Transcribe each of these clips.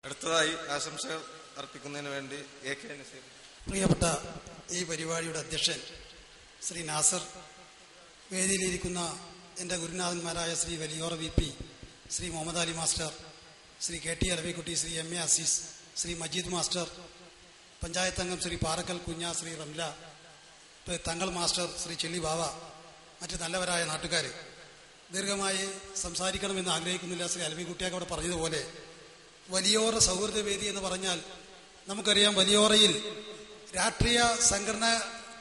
അടുത്തതായി ആശംസകൾ അർപ്പിക്കുന്നതിന് വേണ്ടി AK നസീർ. പ്രിയപ്പെട്ട ഈ പരിപാടിയുടെ അധ്യക്ഷൻ ശ്രീ നാസർ, വേദിയിലിരിക്കുന്ന എൻ്റെ ഗുരുനാഥന്മാരായ Shri Valiyora VP, Shri Muhammad Ali master, Shri KT Alavikutty, Shri MA Aziz, Shri Majeed master, panchayat അംഗം ശ്രീ പാറക്കൽ കുഞ്ഞ, ശ്രീ റംല, തങ്ങൾ മാസ്റ്റർ, ശ്രീ ചെല്ലി ബാവ, മറ്റ് നല്ലവരായ നാട്ടുകാർ, ദീർഘമായി സംസാരിക്കണമെന്ന് ആഗ്രഹിക്കുന്നില്ല. ശ്രീ അലവിക്കുട്ടിയൊക്കെ അവിടെ പറഞ്ഞതുപോലെ വലിയോറ സൗഹൃദ വേദി എന്ന് പറഞ്ഞാൽ നമുക്കറിയാം, വലിയോറയിൽ രാഷ്ട്രീയ സംഘടനാ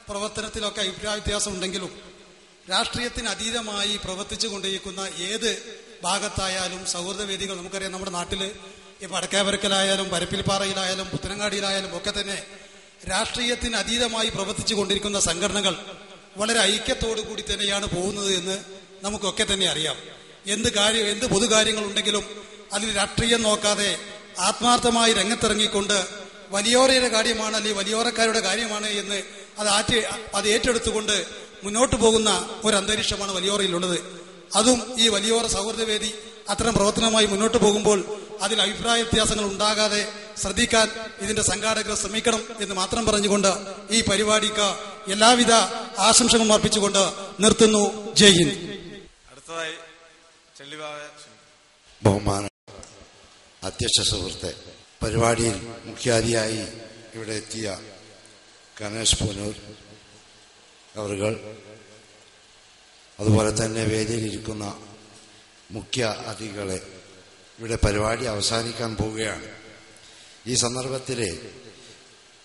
പ്രവർത്തനത്തിലൊക്കെ അഭിപ്രായ വ്യത്യാസം ഉണ്ടെങ്കിലും രാഷ്ട്രീയത്തിന് അതീതമായി പ്രവർത്തിച്ചു കൊണ്ടിരിക്കുന്ന ഏത് ഭാഗത്തായാലും സൗഹൃദ വേദികൾ നമുക്കറിയാം. നമ്മുടെ നാട്ടിൽ ഇപ്പോൾ വടക്കേപരക്കലായാലും പരപ്പിൽപ്പാറയിലായാലും പുത്തനങ്ങാടിയിലായാലും ഒക്കെ തന്നെ രാഷ്ട്രീയത്തിന് അതീതമായി പ്രവർത്തിച്ചു കൊണ്ടിരിക്കുന്ന സംഘടനകൾ വളരെ ഐക്യത്തോടു കൂടി തന്നെയാണ് പോകുന്നത് എന്ന് നമുക്കൊക്കെ തന്നെ അറിയാം. എന്ത് പൊതുകാര്യങ്ങളുണ്ടെങ്കിലും അതിൽ രാഷ്ട്രീയം നോക്കാതെ ആത്മാർത്ഥമായി രംഗത്തിറങ്ങിക്കൊണ്ട് വലിയോറയുടെ കാര്യമാണ് അല്ലെങ്കിൽ വലിയോറക്കാരുടെ കാര്യമാണ് എന്ന് അത് ഏറ്റെടുത്തുകൊണ്ട് മുന്നോട്ട് പോകുന്ന ഒരു അന്തരീക്ഷമാണ് വലിയോറയിലുള്ളത്. അതും ഈ വലിയോറ സൗഹൃദവേദി അത്തരം പ്രവർത്തനമായി മുന്നോട്ട് പോകുമ്പോൾ അതിൽ അഭിപ്രായ വ്യത്യാസങ്ങൾ ഉണ്ടാകാതെ ശ്രദ്ധിക്കാൻ ഇതിന്റെ സംഘാടകർ ശ്രമിക്കണം എന്ന് മാത്രം പറഞ്ഞുകൊണ്ട് ഈ പരിപാടിക്ക് എല്ലാവിധ ആശംസകളും അർപ്പിച്ചുകൊണ്ട് നിർത്തുന്നു. ജയ് ഹിന്ദ്. അടുത്തതായി ബഹുമാന അധ്യക്ഷ സുഹൃത്തെ, പരിപാടിയിൽ മുഖ്യാതിഥിയായി ഇവിടെ എത്തിയ ഗണേഷ് പൂനൂർ അവറുകൾ, അതുപോലെ തന്നെ വേദിയിലിരിക്കുന്ന മുഖ്യ അതിഥികളെ, ഇവിടെ പരിപാടി അവസാനിക്കാൻ പോവുകയാണ്. ഈ സന്ദർഭത്തിൽ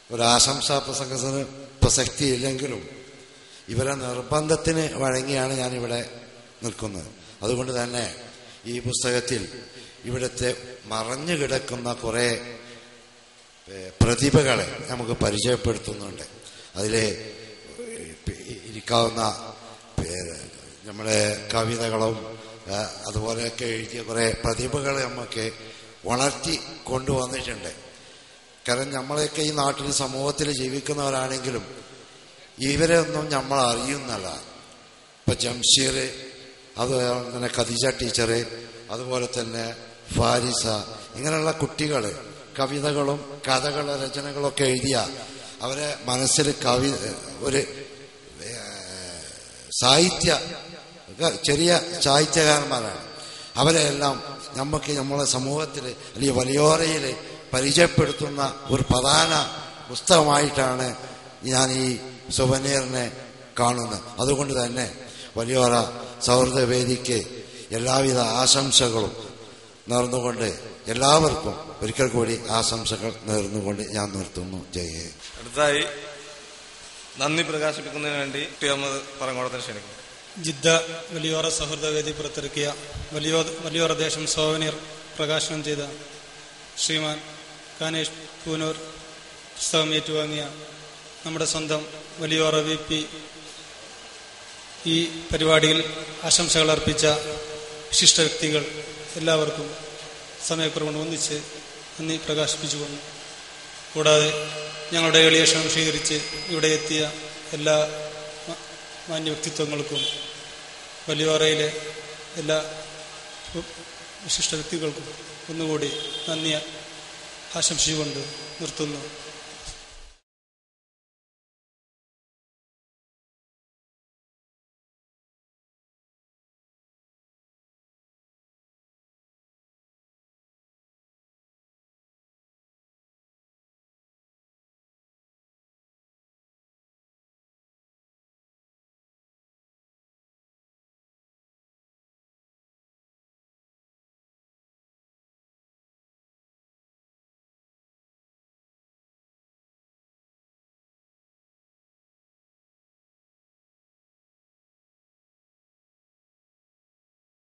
ഒരു ആശംസാ പ്രസംഗത്തിന് പ്രസക്തിയില്ലെങ്കിലും ഇവരെ നിർബന്ധത്തിന് വഴങ്ങിയാണ് ഞാനിവിടെ നിൽക്കുന്നത്. അതുകൊണ്ട് തന്നെ ഈ പുസ്തകത്തിൽ ഇവിടുത്തെ മറഞ്ഞു കിടക്കുന്ന കുറെ പ്രതിഭകളെ നമുക്ക് പരിചയപ്പെടുത്തുന്നുണ്ട്. അതിലെ ഇരിക്കാവുന്ന നമ്മുടെ കവിതകളും അതുപോലെയൊക്കെ എഴുതിയ കുറെ പ്രതിഭകളെ നമുക്ക് ഉണർത്തി കൊണ്ടുവന്നിട്ടുണ്ട്. കാരണം നമ്മളെയൊക്കെ ഈ നാട്ടിൽ സമൂഹത്തിൽ ജീവിക്കുന്നവരാണെങ്കിലും ഇവരെ ഒന്നും നമ്മൾ അറിയുന്നല്ല. ഇപ്പൊ ജംഷീർ, അതുപോലെ തന്നെ ഖദീജ ടീച്ചർ, അതുപോലെ തന്നെ ഫാരിസ, ഇങ്ങനെയുള്ള കുട്ടികൾ കവിതകളും കഥകളും രചനകളൊക്കെ എഴുതിയ അവരെ മനസ്സിൽ ഒരു ചെറിയ സാഹിത്യകാരന്മാരാണ്. അവരെല്ലാം നമ്മളെ സമൂഹത്തിൽ അല്ലെങ്കിൽ വലിയോറയിൽ പരിചയപ്പെടുത്തുന്ന ഒരു പ്രധാന പുസ്തകമായിട്ടാണ് ഞാൻ ഈ സുവനീറിനെ കാണുന്നത്. അതുകൊണ്ട് തന്നെ വലിയോറ സൗഹൃദ വേദിക്ക് എല്ലാവിധ ആശംസകളും നേർന്നുകൊണ്ട് എല്ലാവർക്കും ഒരിക്കൽ കൂടി ആശംസകൾ നേർന്നുകൊണ്ട് ഞാൻ നിർത്തുന്നു. ജയ്. അടുത്തതായി നന്ദി പ്രകാശിപ്പിക്കുന്നതിന് വേണ്ടി മുഹമ്മദ് പറങ്ങോടത്തിന് ക്ഷണിക്കുന്നു. ജിദ്ദ വലിയോറ സൗഹൃദവേദി പുറത്തിറക്കിയ വലിയോറ ദേശം സോവനീർ പ്രകാശനം ചെയ്ത ശ്രീമാൻ ഗണേഷ് പൂനൂർ പുസ്തകം ഏറ്റുവാങ്ങിയ നമ്മുടെ സ്വന്തം വലിയോറ VP, ഈ പരിപാടിയിൽ ആശംസകൾ അർപ്പിച്ച വിശിഷ്ട വ്യക്തികൾ എല്ലാവർക്കും സമയക്കുറവുകൊണ്ട് ഒന്നിച്ച് നന്ദി പ്രകാശിപ്പിച്ചുകൊണ്ട്, കൂടാതെ ഞങ്ങളുടെ എളിയ ക്ഷണം സ്വീകരിച്ച് ഇവിടെ എത്തിയ എല്ലാ മാന്യ വ്യക്തിത്വങ്ങൾക്കും വലിയോറയിലെ എല്ലാ വിശിഷ്ട വ്യക്തികൾക്കും ഒന്നുകൂടി നന്ദി ആശംസിച്ചുകൊണ്ട് നിർത്തുന്നു.